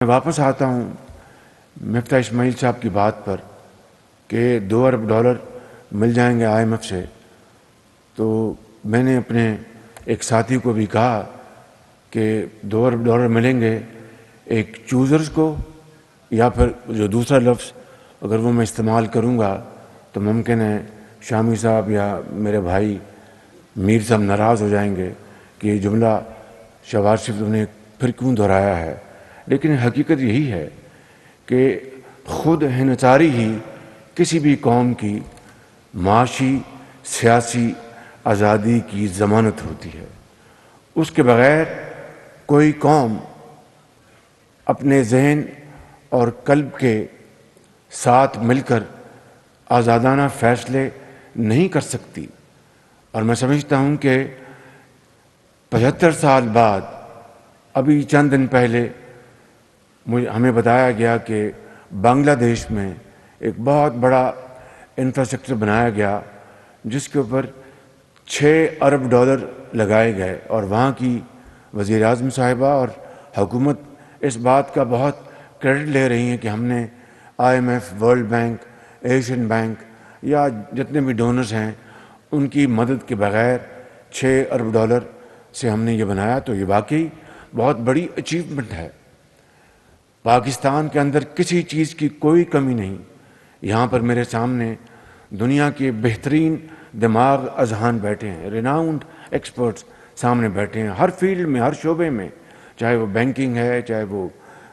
میں واپس آتا ہوں مفتاح اسماعیل صاحب کی بات پر کہ $2 ارب مل جائیں گے IMF سے، تو میں نے اپنے ایک ساتھی کو بھی کہا کہ $2 ارب ملیں گے ایک چوزرز کو، یا پھر جو دوسرا لفظ اگر وہ میں استعمال کروں گا تو ممکن ہے شامی صاحب یا میرے بھائی میر صاحب ناراض ہو جائیں گے کہ یہ جملہ شہباز شریف نے پھر کیوں دہرایا ہے، لیکن حقیقت یہی ہے کہ خود انحصاری ہی کسی بھی قوم کی معاشی سیاسی آزادی کی ضمانت ہوتی ہے۔ اس کے بغیر کوئی قوم اپنے ذہن اور قلب کے ساتھ مل کر آزادانہ فیصلے نہیں کر سکتی، اور میں سمجھتا ہوں کہ 75 سال بعد ابھی چند دن پہلے ہمیں بتایا گیا کہ بنگلہ دیش میں ایک بہت بڑا انفراسٹرکچر بنایا گیا جس کے اوپر $6 ارب لگائے گئے، اور وہاں کی وزیر اعظم صاحبہ اور حکومت اس بات کا بہت کریڈٹ لے رہی ہیں کہ ہم نے IMF، world bank, Asian bank یا جتنے بھی ڈونرز ہیں ان کی مدد کے بغیر $6 ارب سے ہم نے یہ بنایا، تو یہ واقعی بہت بڑی اچیومنٹ ہے۔ پاکستان کے اندر کسی چیز کی کوئی کمی نہیں۔ یہاں پر میرے سامنے دنیا کے بہترین دماغ اذہان بیٹھے ہیں، ریناؤنڈ ایکسپرٹس سامنے بیٹھے ہیں، ہر فیلڈ میں، ہر شعبے میں، چاہے وہ بینکنگ ہے، چاہے وہ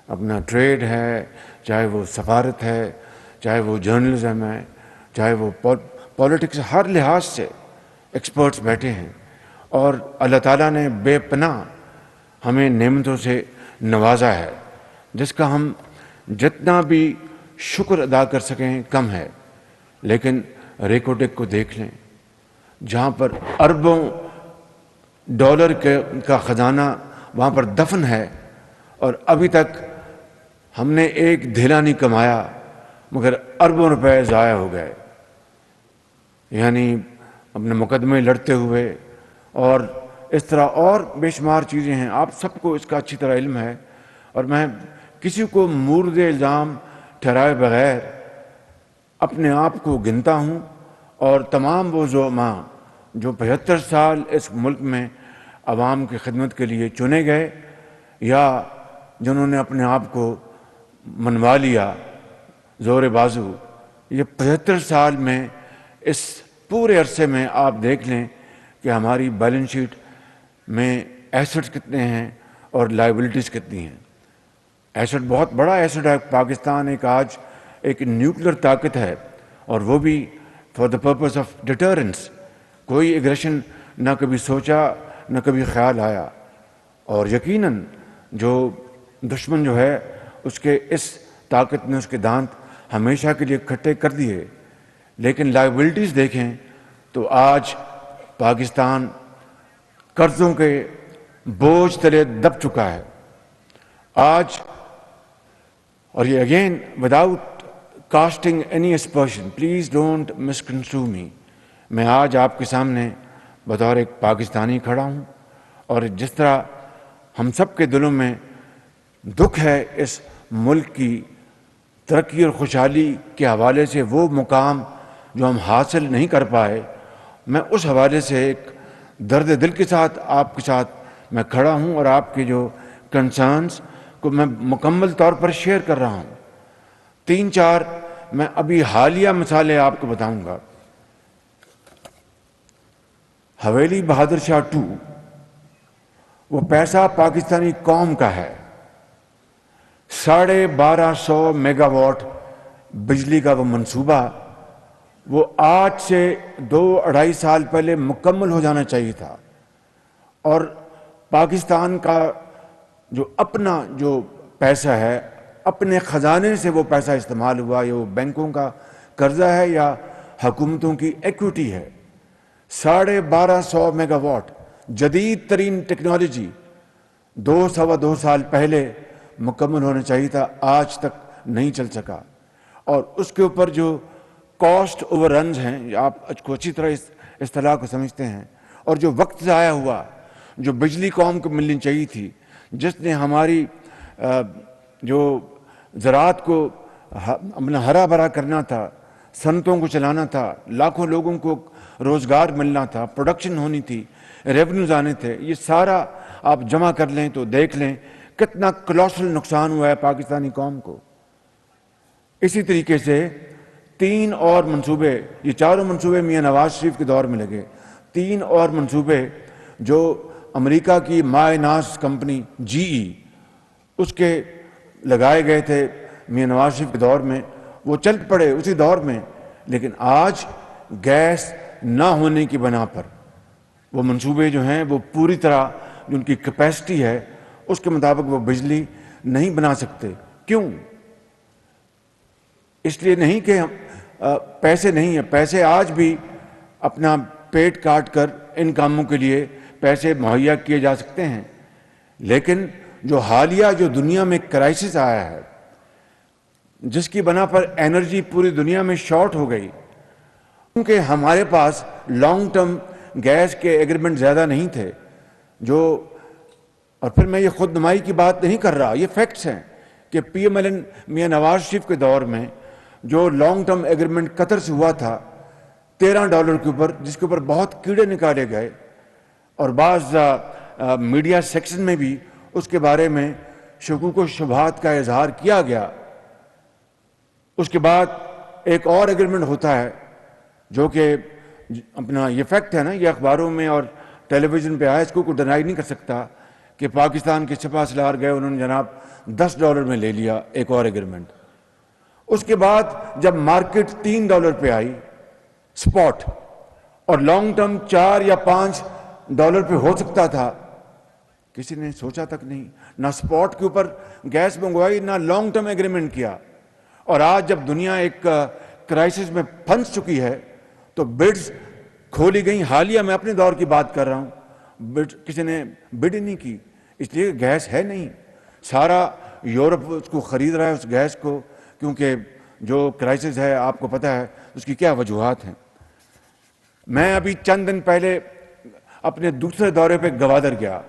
اپنا ٹریڈ ہے، چاہے وہ سفارت ہے، چاہے وہ جرنلزم ہے، چاہے وہ پولیٹکس، ہر لحاظ سے ایکسپرٹس بیٹھے ہیں، اور اللہ تعالیٰ نے بے پناہ ہمیں نعمتوں سے نوازا ہے جس کا ہم جتنا بھی شکر ادا کر سکیں کم ہے۔ لیکن ریکوٹک کو دیکھ لیں، جہاں پر اربوں ڈالر کا خزانہ وہاں پر دفن ہے، اور ابھی تک ہم نے ایک دھیلا نہیں کمایا مگر اربوں روپے ضائع ہو گئے، یعنی اپنے مقدمے لڑتے ہوئے، اور اس طرح اور بے شمار چیزیں ہیں، آپ سب کو اس کا اچھی طرح علم ہے، اور میں کسی کو مورد الزام ٹھہرائے بغیر اپنے آپ کو گنتا ہوں، اور تمام وہ زعماء جو 75 سال اس ملک میں عوام کی خدمت کے لیے چنے گئے یا جنہوں نے اپنے آپ کو منوا لیا زور بازو، یہ 75 سال میں اس پورے عرصے میں آپ دیکھ لیں کہ ہماری بیلنس شیٹ میں ایسٹس کتنے ہیں اور لائبلٹیز کتنی ہیں۔ ایسٹ بہت بڑا ایسٹ ہے، پاکستان آج ایک نیوکلیر طاقت ہے، اور وہ بھی for the purpose of deterrence. کوئی ایگریشن نہ کبھی سوچا نہ کبھی خیال آیا، اور یقیناً جو دشمن جو ہے اس کے اس طاقت نے اس کے دانت ہمیشہ کے لیے کھٹے کر دیے۔ لیکن لائبلٹیز دیکھیں تو آج پاکستان قرضوں کے بوجھ تلے دب چکا ہے آج، اور یہ again without casting any aspersion, please don't misconstrue me, میں آج آپ کے سامنے بطور ایک پاکستانی کھڑا ہوں، اور جس طرح ہم سب کے دلوں میں دکھ ہے اس ملک کی ترقی اور خوشحالی کے حوالے سے، وہ مقام جو ہم حاصل نہیں کر پائے، میں اس حوالے سے ایک درد دل کے ساتھ آپ کے ساتھ میں کھڑا ہوں، اور آپ کے جو کنسرنز کو میں مکمل طور پر شیئر کر رہا ہوں۔ 3-4 میں ابھی حالیہ مثالیں آپ کو بتاؤں گا۔ حویلی بہادر شاہ 2، وہ پیسہ پاکستانی قوم کا ہے، 1250 میگا واٹ بجلی کا وہ منصوبہ، وہ آج سے 2-2.5 سال پہلے مکمل ہو جانا چاہیے تھا، اور پاکستان کا جو اپنا جو پیسہ ہے، اپنے خزانے سے وہ پیسہ استعمال ہوا، یا وہ بینکوں کا قرضہ ہے یا حکومتوں کی ایکوٹی ہے۔ 1250 میگا واٹ جدید ترین ٹیکنالوجی 2-2.25 سال پہلے مکمل ہونا چاہیے تھا، آج تک نہیں چل سکا، اور اس کے اوپر جو کاسٹ اوور رنز ہیں، آپ کو اچھی طرح اس اصطلاح کو سمجھتے ہیں، اور جو وقت ضائع ہوا، جو بجلی قوم کو ملنی چاہیے تھی، جس نے ہماری جو زراعت کو اپنا ہرا بھرا کرنا تھا، صنعتوں کو چلانا تھا، لاکھوں لوگوں کو روزگار ملنا تھا، پروڈکشن ہونی تھی، ریونیوز آنے تھے، یہ سارا آپ جمع کر لیں تو دیکھ لیں کتنا کولوسل نقصان ہوا ہے پاکستانی قوم کو۔ اسی طریقے سے 3 اور منصوبے، یہ چاروں منصوبے میاں نواز شریف کے دور میں لگے، 3 اور منصوبے جو امریکہ کی مائع ناز کمپنی GE اس کے لگائے گئے تھے میاں نواز شریف کے دور میں، وہ چل پڑے اسی دور میں، لیکن آج گیس نہ ہونے کی بنا پر وہ منصوبے جو ہیں وہ پوری طرح جو ان کی کیپیسٹی ہے اس کے مطابق وہ بجلی نہیں بنا سکتے۔ کیوں؟ اس لیے نہیں کہ پیسے نہیں ہیں، پیسے آج بھی اپنا پیٹ کاٹ کر ان کاموں کے لیے پیسے مہیا کیے جا سکتے ہیں، لیکن جو حالیہ جو دنیا میں کرائسس آیا ہے جس کی بنا پر انرجی پوری دنیا میں شارٹ ہو گئی، کیونکہ ہمارے پاس لانگ ٹرم گیس کے ایگریمنٹ زیادہ نہیں تھے اور پھر میں یہ خود نمائی کی بات نہیں کر رہا، یہ فیکٹس ہیں کہ PMLN میاں نواز شریف کے دور میں جو لانگ ٹرم ایگریمنٹ قطر سے ہوا تھا $13 کے اوپر، جس کے اوپر بہت کیڑے نکالے گئے اور بعض میڈیا سیکشن میں بھی اس کے بارے میں شکوک و شبہات کا اظہار کیا گیا۔ اس کے بعد ایک اور ایگریمنٹ ہوتا ہے جو کہ اپنا یہ فیکٹ ہے نا، یہ اخباروں میں اور ٹیلی ویژن پہ آیا، اس کو کوئی ڈینائی نہیں کر سکتا کہ پاکستان کے سپاہ سالار گئے، انہوں نے جناب $10 میں لے لیا ایک اور ایگریمنٹ۔ اس کے بعد جب مارکیٹ $3 پہ آئی سپاٹ اور لانگ ٹرم $4 یا $5 پہ ہو سکتا تھا، کسی نے سوچا تک نہیں، نہ سپاٹ کے اوپر گیس منگوائی نہ لانگ ٹرم ایگریمنٹ کیا۔ اور آج جب دنیا ایک کرائسس میں پھنس چکی ہے تو بڈز کھولی گئی، حالیہ میں اپنے دور کی بات کر رہا ہوں، کسی نے بڈ ہی نہیں کی، اس لیے گیس ہے نہیں، سارا یورپ اس کو خرید رہا ہے اس گیس کو، کیونکہ جو کرائسس ہے آپ کو پتہ ہے اس کی کیا وجوہات ہیں۔ میں ابھی چند دن پہلے اپنے دوسرے دورے پہ گوادر گیا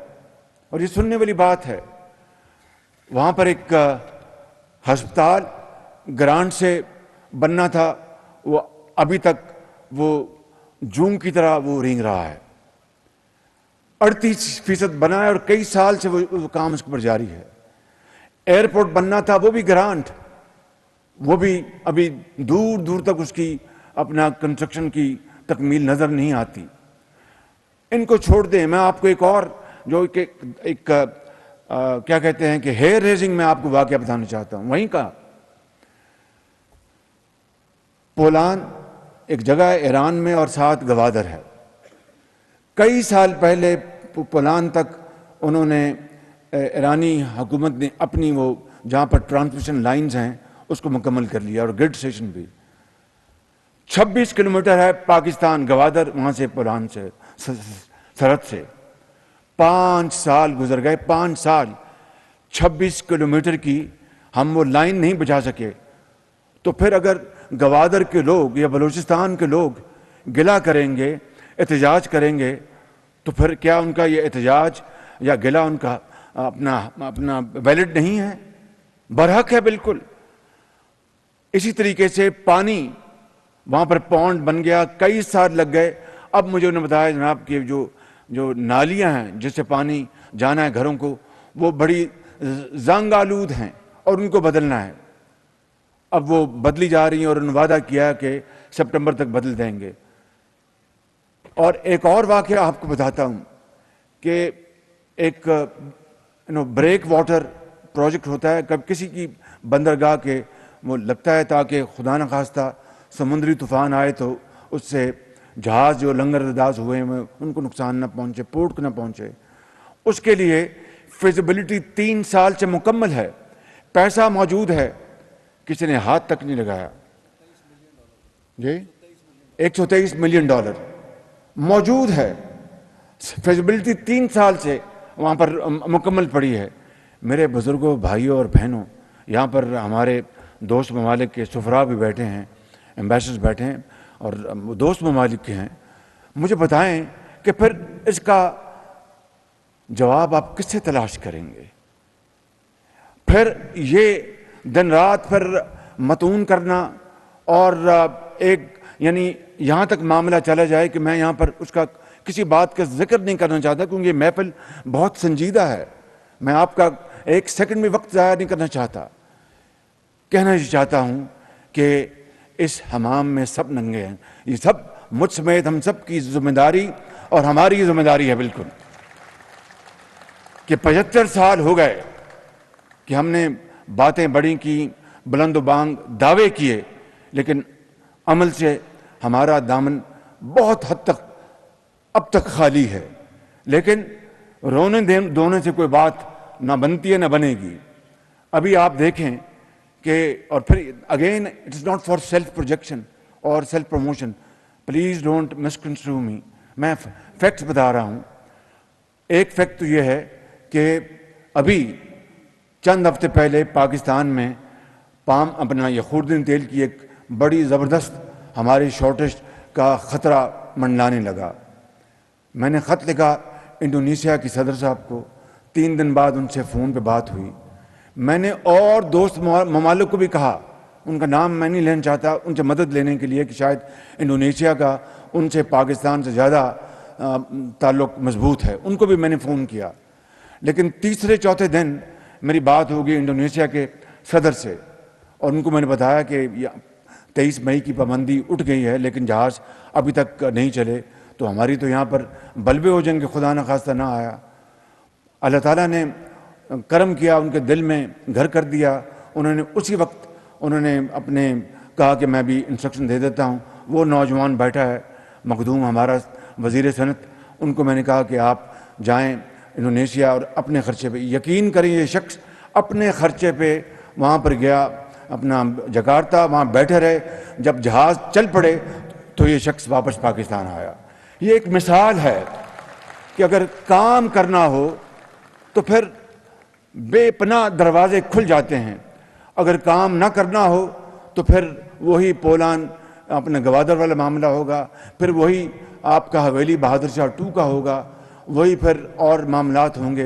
اور یہ سننے والی بات ہے، وہاں پر ایک ہسپتال گرانٹ سے بننا تھا، وہ ابھی تک وہ جون کی طرح وہ رینگ رہا ہے، 38% بنا ہے اور کئی سال سے وہ کام اس پر جاری ہے۔ ایئرپورٹ بننا تھا، وہ بھی گرانٹ، وہ بھی ابھی دور دور تک اس کی اپنا کنسٹرکشن کی تکمیل نظر نہیں آتی۔ ان کو چھوڑ دیں، میں آپ کو ایک اور جو ایک کیا کہتے ہیں کہ ہیئر ریزنگ میں آپ کو واقعہ بتانا چاہتا ہوں۔ وہیں کا پولان ایک جگہ ہے ایران میں اور ساتھ گوادر ہے، کئی سال پہلے پولان تک انہوں نے ایرانی حکومت نے اپنی وہ جہاں پر ٹرانسمیشن لائنز ہیں اس کو مکمل کر لیا اور گرڈ اسٹیشن بھی 26 کلومیٹر ہے پاکستان گوادر وہاں سے پولان سے سرحد سے۔ 5 سال گزر گئے، 5 سال 26 کلومیٹر کی ہم وہ لائن نہیں بچا سکے۔ تو پھر اگر گوادر کے لوگ یا بلوچستان کے لوگ گلہ کریں گے، احتجاج کریں گے، تو پھر کیا ان کا یہ احتجاج یا گلہ ان کا اپنا ویلڈ نہیں ہے؟ برحق ہے بالکل۔ اسی طریقے سے پانی وہاں پر پونڈ بن گیا، کئی سال لگ گئے، اب مجھے انہوں نے بتایا جناب کہ جو نالیاں ہیں جس سے پانی جانا ہے گھروں کو وہ بڑی زنگ آلود ہیں اور ان کو بدلنا ہے۔ اب وہ بدلی جا رہی ہیں اور انہوں نے وعدہ کیا کہ سپٹمبر تک بدل دیں گے۔ اور ایک اور واقعہ آپ کو بتاتا ہوں کہ ایک بریک واٹر پروجیکٹ ہوتا ہے، کب کسی کی بندرگاہ کے وہ لگتا ہے تاکہ خدا نخواستہ سمندری طوفان آئے تو اس سے جہاز جو لنگر انداز ہوئے ہیں ان کو نقصان نہ پہنچے، پورٹ کو نہ پہنچے۔ اس کے لیے فیزیبلٹی 3 سال سے مکمل ہے، پیسہ موجود ہے، کسی نے ہاتھ تک نہیں لگایا۔ جی $123 ملین موجود ہے، فیزیبلٹی 3 سال سے وہاں پر مکمل پڑی ہے۔ میرے بزرگوں، بھائیوں اور بہنوں، یہاں پر ہمارے دوست ممالک کے سفراء بھی بیٹھے ہیں، ایمبیسڈرز بیٹھے ہیں اور دوست ممالک کے ہیں، مجھے بتائیں کہ پھر اس کا جواب آپ کس سے تلاش کریں گے؟ پھر یہ دن رات پھر متون کرنا اور ایک یعنی یہاں تک معاملہ چلا جائے کہ میں یہاں پر اس کا کسی بات کا ذکر نہیں کرنا چاہتا کیونکہ یہ محفل بہت سنجیدہ ہے. میں آپ کا ایک سیکنڈ بھی وقت ضائع نہیں کرنا چاہتا. کہنا یہ چاہتا ہوں کہ اس حمام میں سب ننگے ہیں. یہ سب مجھ سمیت ہم سب کی ذمہ داری اور ہماری ذمہ داری ہے بالکل کہ 75 سال ہو گئے کہ ہم نے باتیں بڑی کی, بلند و بانگ دعوے کیے, لیکن عمل سے ہمارا دامن بہت حد تک اب تک خالی ہے. لیکن رونے دھونے سے کوئی بات نہ بنتی ہے نہ بنے گی. ابھی آپ دیکھیں کہ اور پھر again it is not for self projection اور self promotion, please don't misconstrue me. میں فیکٹس بتا رہا ہوں. ایک فیکٹ تو یہ ہے کہ ابھی چند ہفتے پہلے پاکستان میں پام اپنا یہ خوردن تیل کی ایک بڑی زبردست ہماری شارٹیج کا خطرہ منڈلانے لگا. میں نے خط لکھا انڈونیشیا کی صدر صاحب کو, 3 دن بعد ان سے فون پہ بات ہوئی. میں نے اور دوست ممالک کو بھی کہا, ان کا نام میں نہیں لینا چاہتا, ان سے مدد لینے کے لیے کہ شاید انڈونیشیا کا ان سے پاکستان سے زیادہ تعلق مضبوط ہے, ان کو بھی میں نے فون کیا. لیکن تیسرے چوتھے دن میری بات ہوگی انڈونیشیا کے صدر سے اور ان کو میں نے بتایا کہ 23 مئی کی پابندی اٹھ گئی ہے لیکن جہاز ابھی تک نہیں چلے, تو ہماری تو یہاں پر بلبے ہو جائیں گے, خدا نہ خواستہ نہ آیا. اللہ تعالیٰ نے کرم کیا, ان کے دل میں گھر کر دیا. انہوں نے اسی وقت انہوں نے اپنے کہا کہ میں بھی انسٹرکشن دے دیتا ہوں. وہ نوجوان بیٹھا ہے مخدوم ہمارا وزیر صنعت, ان کو میں نے کہا کہ آپ جائیں انڈونیشیا اور اپنے خرچے پہ. یقین کریں یہ شخص اپنے خرچے پہ وہاں پر گیا, اپنا جکارتا وہاں بیٹھے رہے. جب جہاز چل پڑے تو یہ شخص واپس پاکستان آیا. یہ ایک مثال ہے کہ اگر کام کرنا ہو تو پھر بے پناہ دروازے کھل جاتے ہیں. اگر کام نہ کرنا ہو تو پھر وہی پولان اپنے گوادر والا معاملہ ہوگا, پھر وہی آپ کا حویلی بہادر شاہ 2 کا ہوگا, وہی پھر اور معاملات ہوں گے.